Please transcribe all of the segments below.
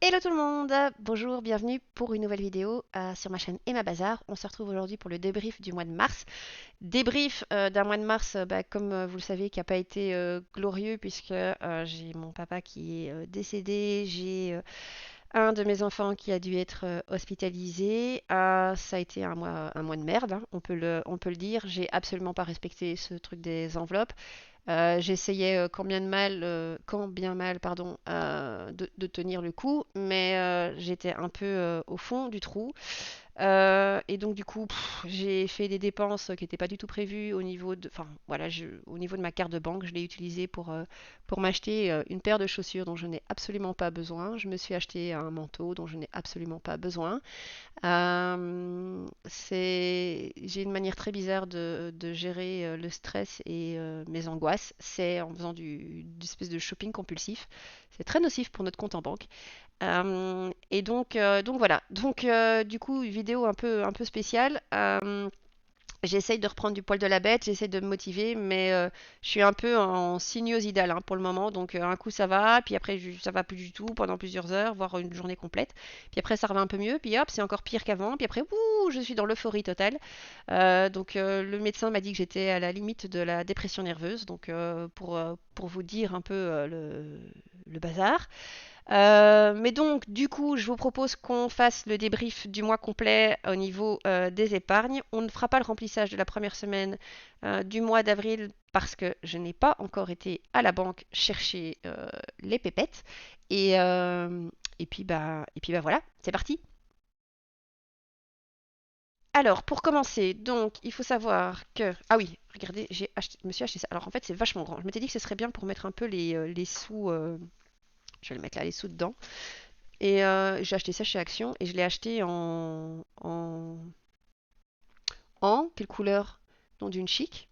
Hello tout le monde, bonjour, bienvenue pour une nouvelle vidéo sur ma chaîne Emma Bazar. On se retrouve aujourd'hui pour le débrief du mois de mars. Débrief d'un mois de mars, comme vous le savez, qui n'a pas été glorieux puisque j'ai mon papa qui est décédé, j'ai un de mes enfants qui a dû être hospitalisé. Ça a été un mois de merde, hein, on peut le dire. J'ai absolument pas respecté ce truc des enveloppes. J'essayais quand bien mal, pardon, de tenir le coup, mais j'étais un peu au fond du trou. Et donc du coup, j'ai fait des dépenses qui n'étaient pas du tout prévues au niveau de, enfin voilà, au niveau de ma carte de banque, je l'ai utilisée pour m'acheter une paire de chaussures dont je n'ai absolument pas besoin. Je me suis acheté un manteau dont je n'ai absolument pas besoin. J'ai une manière très bizarre de gérer le stress et mes angoisses. C'est en faisant du espèce de shopping compulsif. C'est très nocif pour notre compte en banque. Donc voilà. Du coup, une vidéo un peu spéciale. J'essaye de reprendre du poil de la bête, j'essaye de me motiver, mais je suis un peu en sinuosidal hein, pour le moment. Donc un coup ça va, puis après ça va plus du tout pendant plusieurs heures, voire une journée complète. Puis après ça revient un peu mieux, puis hop, c'est encore pire qu'avant. Puis après, ouh, je suis dans l'euphorie totale. Le médecin m'a dit que j'étais à la limite de la dépression nerveuse. Donc pour vous dire un peu le bazar. Mais donc, du coup, je vous propose qu'on fasse le débrief du mois complet au niveau des épargnes. On ne fera pas le remplissage de la première semaine du mois d'avril parce que je n'ai pas encore été à la banque chercher les pépettes. Et, euh, et puis bah voilà, c'est parti. Alors, pour commencer, donc, il faut savoir que... Ah oui, regardez, je me suis acheté ça. Alors, en fait, c'est vachement grand. Je m'étais dit que ce serait bien pour mettre un peu les sous... je vais le mettre là, les sous dedans. Et j'ai acheté ça chez Action et je l'ai acheté en quelle couleur? Nom d'une chic.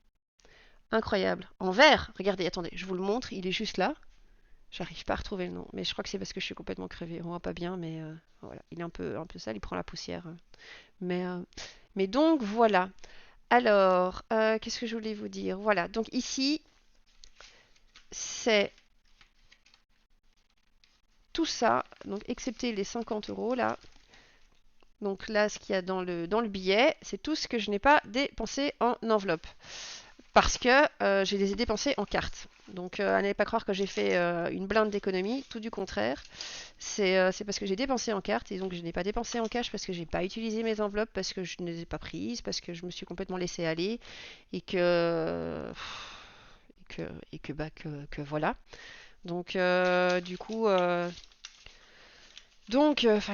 Incroyable. En vert. Regardez, attendez, je vous le montre, il est juste là. J'arrive pas à retrouver le nom, mais je crois que c'est parce que je suis complètement crevée. On voit pas bien, mais voilà, il est un peu sale, il prend la poussière. Mais, euh, mais donc voilà. Alors, qu'est-ce que je voulais vous dire? Voilà, donc ici, c'est tout ça, donc excepté les 50 euros là. Donc là, ce qu'il y a dans le billet, c'est tout ce que je n'ai pas dépensé en enveloppe. Parce que je les ai dépensés en carte. Donc à n'allez pas croire que j'ai fait une blinde d'économie, tout du contraire. C'est parce que j'ai dépensé en carte et donc je n'ai pas dépensé en cash parce que j'ai pas utilisé mes enveloppes, parce que je ne les ai pas prises, parce que je me suis complètement laissé aller et que, que voilà. Donc du coup, enfin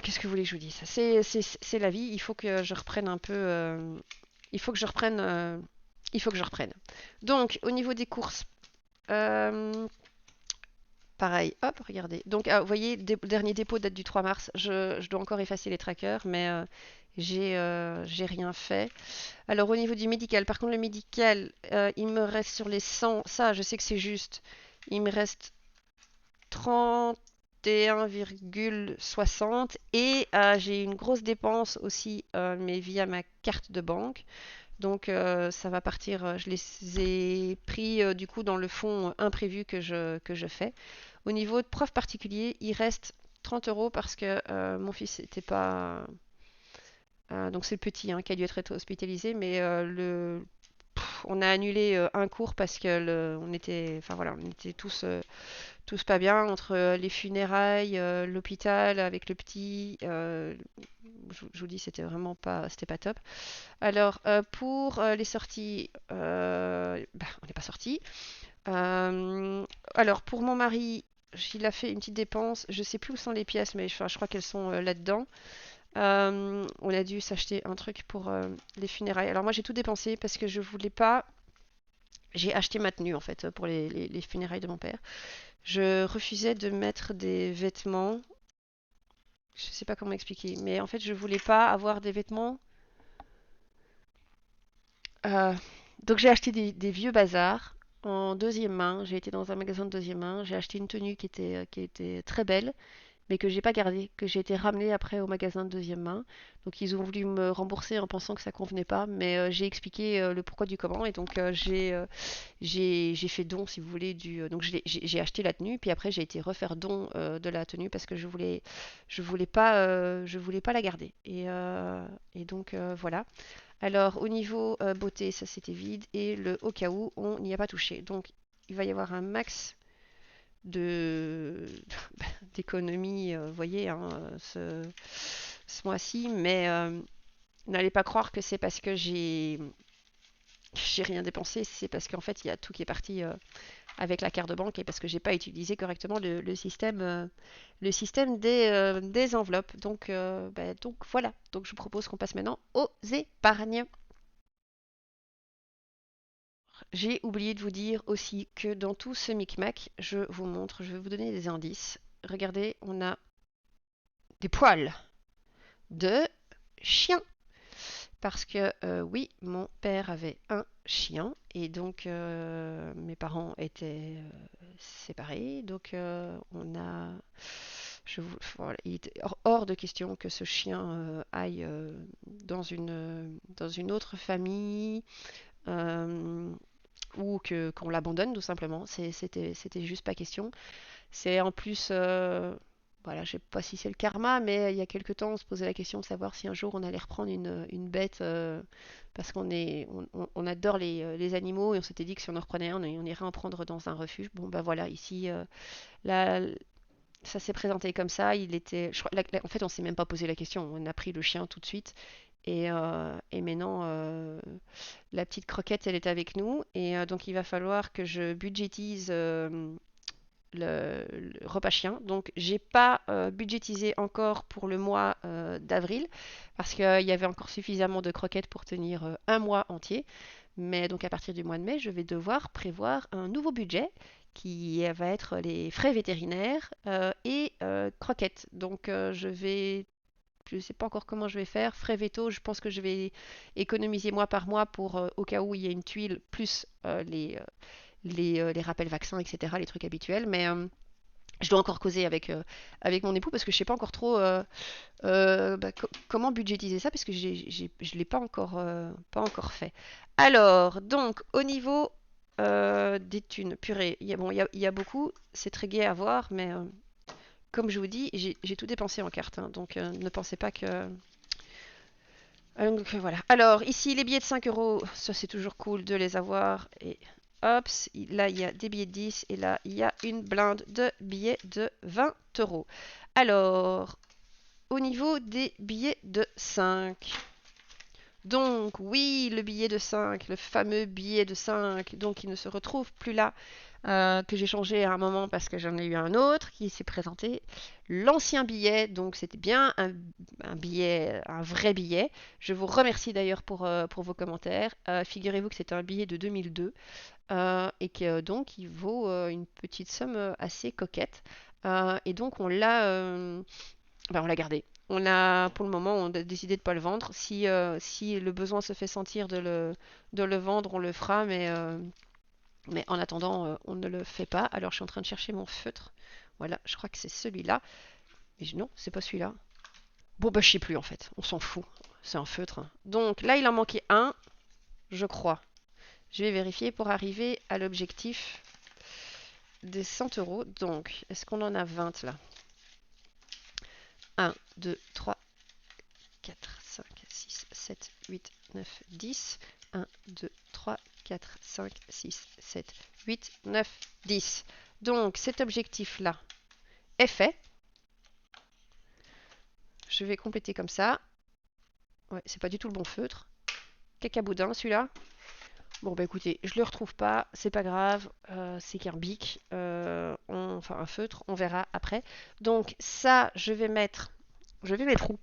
qu'est-ce que vous voulez que je vous dise? C'est la vie, il faut que je reprenne un peu, il faut que je reprenne, il faut que je reprenne. Donc au niveau des courses, euh, pareil, hop, regardez. Donc, vous voyez, le dernier dépôt date du 3 mars. Je dois encore effacer les trackers, mais j'ai rien fait. Alors, au niveau du médical, par contre, le médical, il me reste sur les 100. Ça, je sais que c'est juste. Il me reste 31,60 et j'ai une grosse dépense aussi, mais via ma carte de banque. Donc ça va partir, je les ai pris du coup dans le fonds imprévu que je fais. Au niveau de prof particulier, il reste 30 euros parce que mon fils n'était pas... donc c'est le petit hein, qui a dû être hospitalisé, mais on a annulé un cours parce que on était, enfin voilà, on était tous pas bien entre les funérailles, l'hôpital avec le petit. Je vous dis, c'était pas top. Alors, pour les sorties, on n'est pas sorti. Alors, pour mon mari, il a fait une petite dépense. Je sais plus où sont les pièces, mais enfin, je crois qu'elles sont là-dedans. On a dû s'acheter un truc pour les funérailles. Alors, moi, j'ai tout dépensé parce que je voulais pas. J'ai acheté ma tenue en fait pour les funérailles de mon père. Je refusais de mettre des vêtements. Je sais pas comment expliquer, mais en fait, je voulais pas avoir des vêtements. Euh, donc j'ai acheté des vieux bazars en deuxième main. J'ai été dans un magasin de deuxième main. J'ai acheté une tenue qui était très belle, mais que j'ai pas gardé, que j'ai été ramené après au magasin de deuxième main. Donc ils ont voulu me rembourser en pensant que ça convenait pas, mais j'ai expliqué le pourquoi du comment et donc j'ai fait don, si vous voulez, donc j'ai acheté la tenue, puis après j'ai été refaire don de la tenue parce que je voulais pas la garder. Et donc voilà. Alors au niveau beauté, ça c'était vide et le au cas où on n'y a pas touché. Donc il va y avoir un max de d'économie, vous voyez, hein, ce mois-ci, mais n'allez pas croire que c'est parce que j'ai rien dépensé, c'est parce qu'en fait il y a tout qui est parti avec la carte de banque et parce que j'ai pas utilisé correctement le système des enveloppes. Donc voilà. Donc je vous propose qu'on passe maintenant aux épargnes. J'ai oublié de vous dire aussi que dans tout ce micmac, je vais vous donner des indices. Regardez, on a des poils de chien. Parce que oui, mon père avait un chien et donc mes parents étaient séparés. Donc voilà, il était hors de question que ce chien aille dans une autre famille euh, ou qu'on l'abandonne tout simplement. C'était juste pas question. C'est en plus, voilà, je sais pas si c'est le karma, mais il y a quelque temps, on se posait la question de savoir si un jour on allait reprendre une bête, parce on adore les animaux, et on s'était dit que si on en reprenait un, on irait en prendre dans un refuge. Bon, bah voilà, ici, là, ça s'est présenté comme ça. En fait, on s'est même pas posé la question. On a pris le chien tout de suite. Et maintenant, la petite croquette, elle est avec nous. Et donc, il va falloir que je budgétise le repas chien. Donc, j'ai pas budgétisé encore pour le mois d'avril parce qu'il y avait encore suffisamment de croquettes pour tenir un mois entier. Mais donc, à partir du mois de mai, je vais devoir prévoir un nouveau budget qui va être les frais vétérinaires et croquettes. Donc, je ne sais pas encore comment je vais faire. Frais veto, je pense que je vais économiser mois par mois pour au cas où il y a une tuile, plus les rappels vaccins, etc., les trucs habituels. Mais je dois encore causer avec mon époux parce que je ne sais pas encore trop comment budgétiser ça parce que je ne l'ai pas encore fait. Alors, donc, au niveau des thunes, purée, il y a beaucoup, c'est très gai à voir, mais comme je vous dis, j'ai tout dépensé en carte, hein, donc ne pensez pas que... Donc voilà. Alors, ici, les billets de 5 euros, ça c'est toujours cool de les avoir. Et hop, là il y a des billets de 10 et là il y a une blinde de billets de 20 euros. Alors, au niveau des billets de 5. Donc, oui, le billet de 5, le fameux billet de 5, donc il ne se retrouve plus là, que j'ai changé à un moment parce que j'en ai eu un autre qui s'est présenté. L'ancien billet, donc c'était bien un billet, un vrai billet. Je vous remercie d'ailleurs pour vos commentaires. Figurez-vous que c'est un billet de 2002 et que donc il vaut une petite somme assez coquette. Et donc on l'a gardé. Pour le moment, on a décidé de ne pas le vendre. Si le besoin se fait sentir de le vendre, on le fera, mais en attendant, on ne le fait pas. Alors, je suis en train de chercher mon feutre. Voilà, je crois que c'est celui-là. Mais non, c'est pas celui-là. Bon, bah, je sais plus en fait. On s'en fout. C'est un feutre, hein. Donc là, il en manquait un, je crois. Je vais vérifier pour arriver à l'objectif des 100 euros. Donc, est-ce qu'on en a 20 là? 1, 2, 3, 4, 5, 6, 7, 8, 9, 10. 1, 2, 3, 4, 5, 6, 7, 8, 9, 10. Donc cet objectif-là est fait. Je vais compléter comme ça. Ouais, c'est pas du tout le bon feutre. Cacaboudin celui-là. Bon bah écoutez, je le retrouve pas, c'est pas grave, c'est qu'un bic, enfin un feutre, on verra après. Donc ça, je vais mettre où?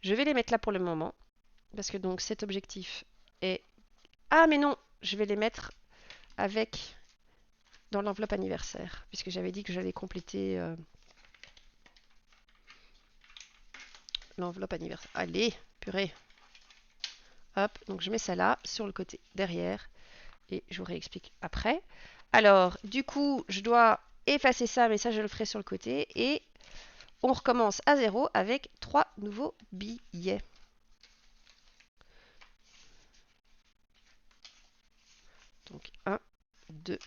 Je vais les mettre là pour le moment, parce que donc cet objectif est... Ah mais non, je vais les mettre avec dans l'enveloppe anniversaire, puisque j'avais dit que j'allais compléter l'enveloppe anniversaire. Allez, purée. Hop, donc je mets ça là, sur le côté derrière, et je vous réexplique après. Alors, du coup, je dois effacer ça, mais ça, je le ferai sur le côté, et on recommence à 0 avec 3 nouveaux billets. Donc 1, 2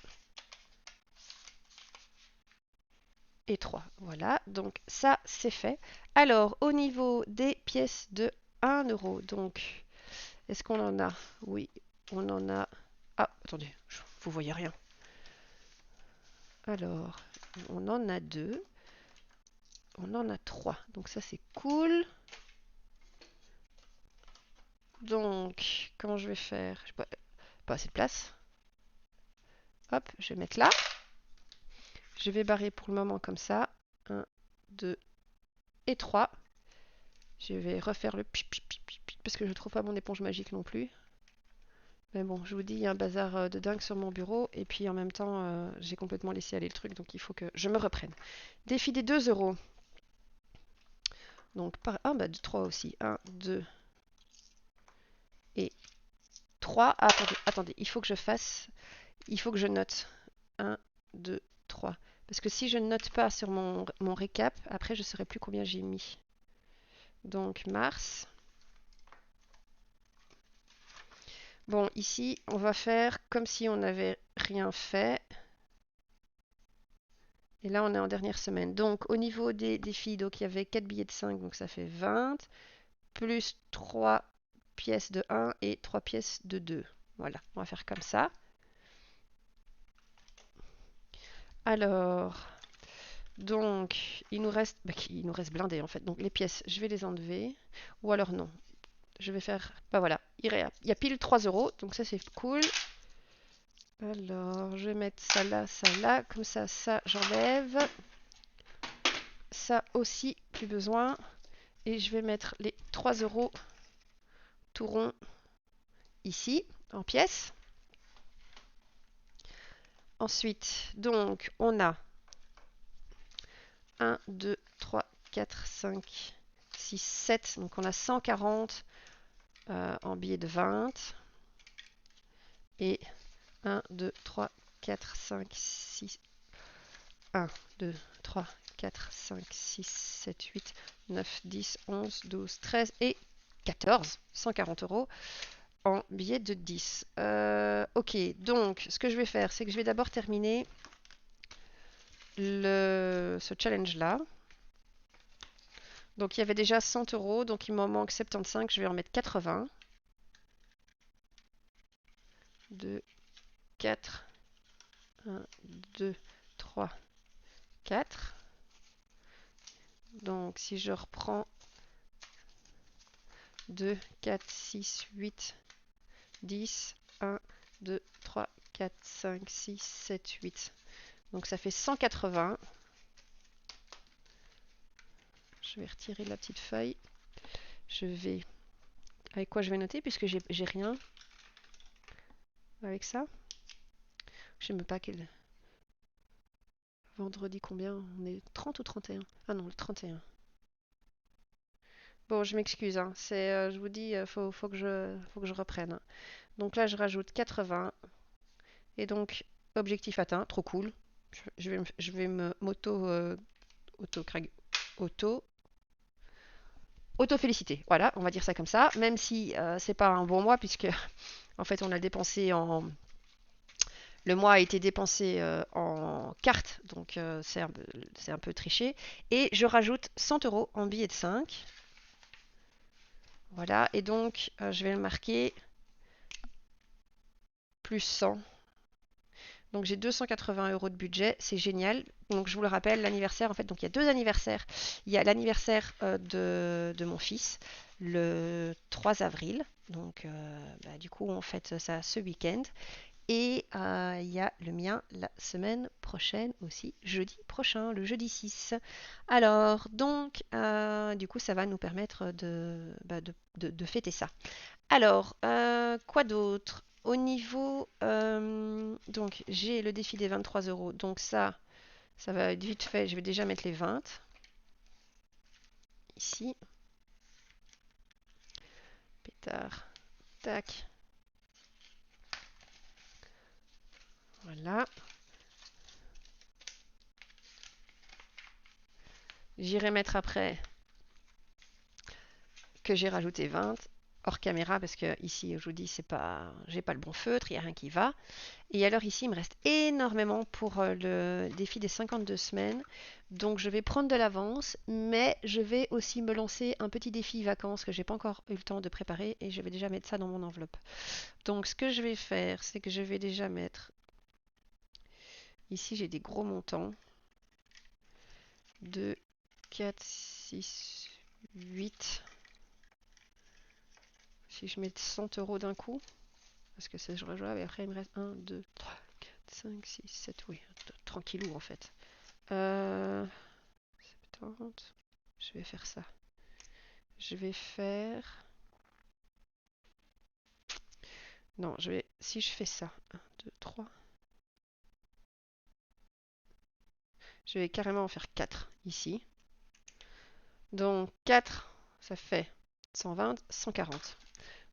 et 3. Voilà, donc ça c'est fait. Alors au niveau des pièces de 1 euro, donc est-ce qu'on en a? Oui, on en a. Ah, attendez, vous voyez rien. Alors, on en a 2. On en a 3. Donc ça c'est cool. Donc, comment je vais faire? Je pas assez de place. Hop, je vais mettre là. Je vais barrer pour le moment comme ça. 1, 2 et 3. Je vais refaire le parce que je ne trouve pas mon éponge magique non plus. Mais bon, je vous dis, il y a un bazar de dingue sur mon bureau. Et puis en même temps, j'ai complètement laissé aller le truc. Donc il faut que je me reprenne. Défi des 2 euros. Donc, ah bah du 3 aussi. 1, 2 et 3. Ah, attendez, il faut que je fasse. Il faut que je note. 1, 2, 3. Parce que si je ne note pas sur mon récap, après je ne saurai plus combien j'ai mis. Donc mars. Bon, ici, on va faire comme si on n'avait rien fait. Et là, on est en dernière semaine. Donc, au niveau des défis, donc, il y avait 4 billets de 5, donc ça fait 20. Plus 3 pièces de 1 et 3 pièces de 2. Voilà, on va faire comme ça. Alors, donc, il nous reste blindé en fait. Donc, les pièces, je vais les enlever. Ou alors non. Je vais faire, bah voilà, il y a pile 3 euros, donc ça c'est cool. Alors, je vais mettre ça là, comme ça, ça j'enlève. Ça aussi, plus besoin. Et je vais mettre les 3 euros tout rond ici, en pièces. Ensuite, donc, on a 1, 2, 3, 4, 5, 6, 7. Donc, on a 140 en billets de 20. Et 1, 2, 3, 4, 5, 6. 1, 2, 3, 4, 5, 6, 7, 8, 9, 10, 11, 12, 13 et 14. 140 euros en billets de 10. Ok, donc ce que je vais faire, c'est que je vais d'abord terminer ce challenge-là. Donc il y avait déjà 100 euros, donc il m'en manque 75, je vais en mettre 80. 2, 4, 1, 2, 3, 4. Donc si je reprends 2, 4, 6, 8, 10, 1, 2, 3, 4, 5, 6, 7, 8. Donc ça fait 180. Je vais retirer la petite feuille. Je vais... Avec quoi je vais noter puisque j'ai rien avec ça. Je ne sais même pas quel... Vendredi combien? On est 30 ou 31? Ah non, le 31. Bon, je m'excuse, hein. Je vous dis, faut que je reprenne. Donc là, je rajoute 80. Et donc, objectif atteint, trop cool. Je vais me auto auto-féliciter. Voilà, on va dire ça comme ça. Même si c'est pas un bon mois, puisque en fait, on a dépensé en. Le mois a été dépensé en cartes, donc c'est un peu triché. Et je rajoute 100 euros en billets de 5. Voilà, et donc je vais le marquer plus 100. Donc j'ai 280 euros de budget, c'est génial. Donc je vous le rappelle, l'anniversaire, en fait, donc il y a 2 anniversaires. Il y a l'anniversaire de mon fils, le 3 avril. Donc bah, du coup, on fête ça ce week-end. Et il y a le mien la semaine prochaine aussi, jeudi prochain, le jeudi 6. Alors, donc, du coup, ça va nous permettre de fêter ça. Alors, quoi d'autre? Au niveau, donc j'ai le défi des 23 euros, donc ça va être vite fait. Je vais déjà mettre les 20 ici. Pétard, tac. Voilà. J'irai mettre après que j'ai rajouté 20 hors caméra parce que ici, je vous dis, c'est pas, j'ai pas le bon feutre, il n'y a rien qui va. Et alors ici, il me reste énormément pour le défi des 52 semaines. Donc je vais prendre de l'avance, mais je vais aussi me lancer un petit défi vacances que j'ai pas encore eu le temps de préparer et je vais déjà mettre ça dans mon enveloppe. Donc ce que je vais faire, c'est que je vais déjà mettre, ici j'ai des gros montants, 2, 4, 6, 8. Si je mets 100 euros d'un coup, parce que c'est je rejoins, et après il me reste 1, 2, 3, 4, 5, 6, 7, oui, tranquillou en fait. 70, je vais faire ça. Je vais faire... Non, je vais... Si je fais ça, 1, 2, 3, je vais carrément en faire 4 ici. Donc 4, ça fait 120, 140.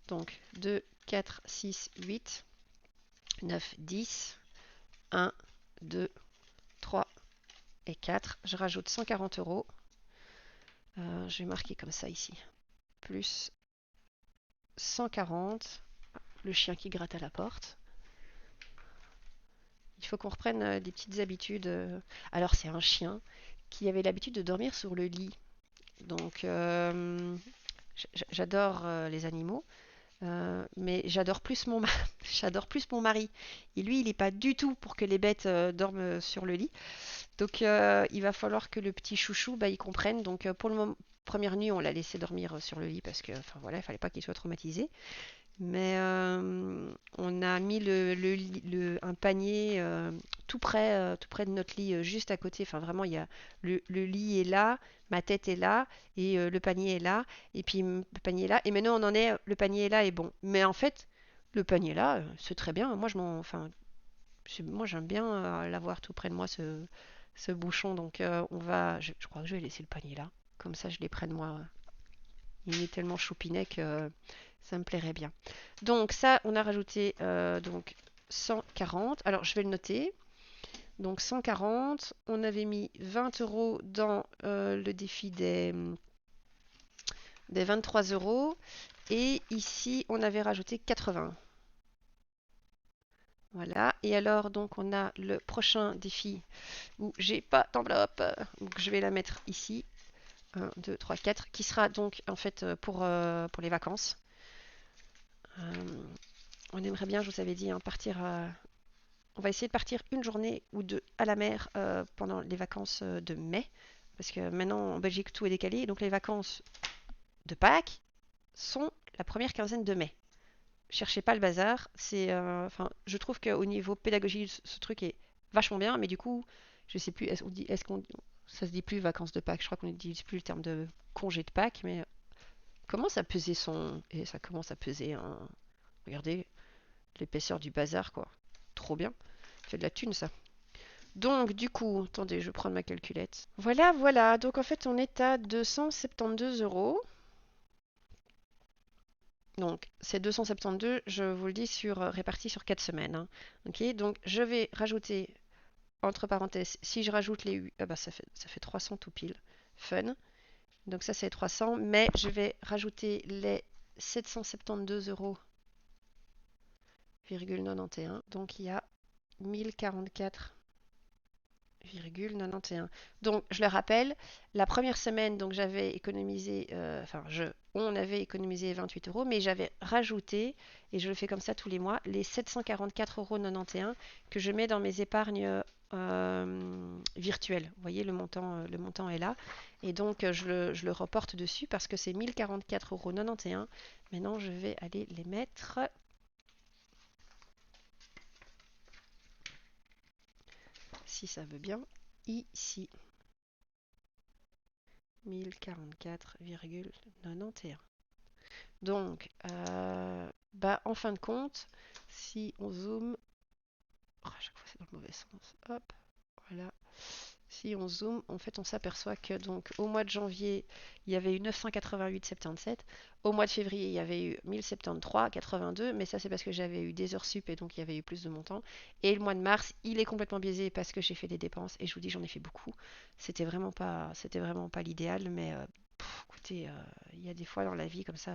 Donc 2, 4, 6, 8, 9, 10, 1, 2, 3 et 4. Je rajoute 140 euros. Je vais marquer comme ça ici. Plus 140. Le chien qui gratte à la porte. Il faut qu'on reprenne des petites habitudes. Alors c'est un chien qui avait l'habitude de dormir sur le lit. Donc j'adore les animaux, mais j'adore plus mon mari. Et lui, il n'est pas du tout pour que les bêtes dorment sur le lit. Donc il va falloir que le petit chouchou, bah, il comprenne. Donc pour le moment, première nuit, on l'a laissé dormir sur le lit parce que, enfin voilà, il fallait pas qu'il soit traumatisé. Mais on a mis un panier tout près de notre lit, juste à côté. Enfin, vraiment, il y a le lit est là, ma tête est là, et le panier est là, et puis le panier est là. Et maintenant, on en est, le panier est là et bon. Mais en fait, le panier est là, c'est très bien. Moi, enfin, moi, j'aime bien l'avoir tout près de moi, ce bouchon. Donc, je crois que je vais laisser le panier là. Comme ça, je l'ai près de moi. Il est tellement choupinet que ça me plairait bien. Donc ça, on a rajouté donc 140. Alors je vais le noter. Donc 140. On avait mis 20 euros dans le défi des 23 euros. Et ici, on avait rajouté 80. Voilà. Et alors, donc, on a le prochain défi où j'ai pas d'enveloppe. Donc, je vais la mettre ici. 1, 2, 3, 4. Qui sera donc, en fait, pour les vacances. Euh, on aimerait bien, je vous avais dit, hein, partir. On va essayer de partir une journée ou deux à la mer pendant les vacances de mai. Parce que maintenant, en Belgique, tout est décalé. Donc, les vacances de Pâques sont la première quinzaine de mai. Cherchez pas le bazar. Enfin, je trouve qu'au niveau pédagogique, ce truc est vachement bien. Mais du coup, je sais plus. Ça se dit plus vacances de Pâques. Je crois qu'on ne dit plus le terme de congé de Pâques. Mais comment ça pesait son. Et ça commence à peser. Regardez l'épaisseur du bazar, quoi. Trop bien. Ça fait de la thune, ça. Donc, du coup, attendez, je vais prendre ma calculette. Voilà, voilà. Donc, en fait, on est à 272 euros. Donc, c'est 272, je vous le dis, réparti sur 4 semaines, hein. Ok, donc je vais rajouter, entre parenthèses, si je rajoute les 8, ah bah, ça fait 300 tout pile. Fun. Donc, ça, c'est 300, mais je vais rajouter les 772 euros, 91. Donc, il y a 1044 91. Donc, je le rappelle, la première semaine, donc j'avais économisé, on avait économisé 28 euros, mais j'avais rajouté, et je le fais comme ça tous les mois, les 744,91 euros que je mets dans mes épargnes virtuelles. Vous voyez, le montant est là. Et donc, je le reporte dessus parce que c'est 1044,91 euros. Maintenant, je vais aller les mettre, si ça veut bien, ici. 1044,91. Donc, bah, en fin de compte, si on zoome, oh, à chaque fois c'est dans le mauvais sens, hop, voilà, Si on zoome, en fait, on s'aperçoit que donc au mois de janvier, il y avait eu 988,77. Au mois de février, il y avait eu 1073,82. Mais ça, c'est parce que j'avais eu des heures sup et donc il y avait eu plus de montant. Et le mois de mars, il est complètement biaisé parce que j'ai fait des dépenses. Et je vous dis, j'en ai fait beaucoup. C'était vraiment pas l'idéal. Mais écoutez, il y a des fois dans la vie comme ça.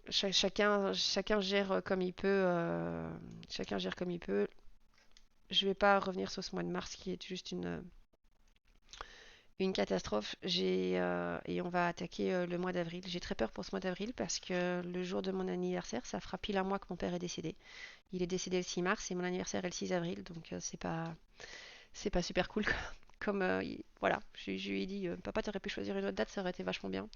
Chacun gère comme il peut. Chacun gère comme il peut. Je vais pas revenir sur ce mois de mars qui est juste une catastrophe. Et on va attaquer le mois d'avril. J'ai très peur pour ce mois d'avril parce que le jour de mon anniversaire, ça fera pile un mois que mon père est décédé. Il est décédé le 6 mars et mon anniversaire est le 6 avril, donc c'est pas super cool. Comme voilà, je lui ai dit, papa, t'aurais pu choisir une autre date, ça aurait été vachement bien.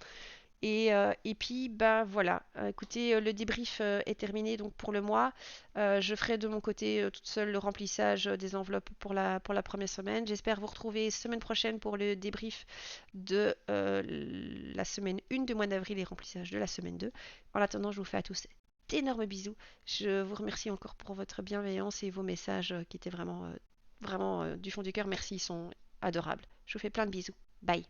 Et puis, bah voilà. Écoutez, le débrief est terminé donc pour le mois. Je ferai de mon côté toute seule le remplissage des enveloppes pour la première semaine. J'espère vous retrouver semaine prochaine pour le débrief de la semaine 1 du mois d'avril et remplissage de la semaine 2. En attendant, je vous fais à tous d'énormes bisous. Je vous remercie encore pour votre bienveillance et vos messages qui étaient vraiment du fond du cœur. Merci, ils sont adorables. Je vous fais plein de bisous. Bye.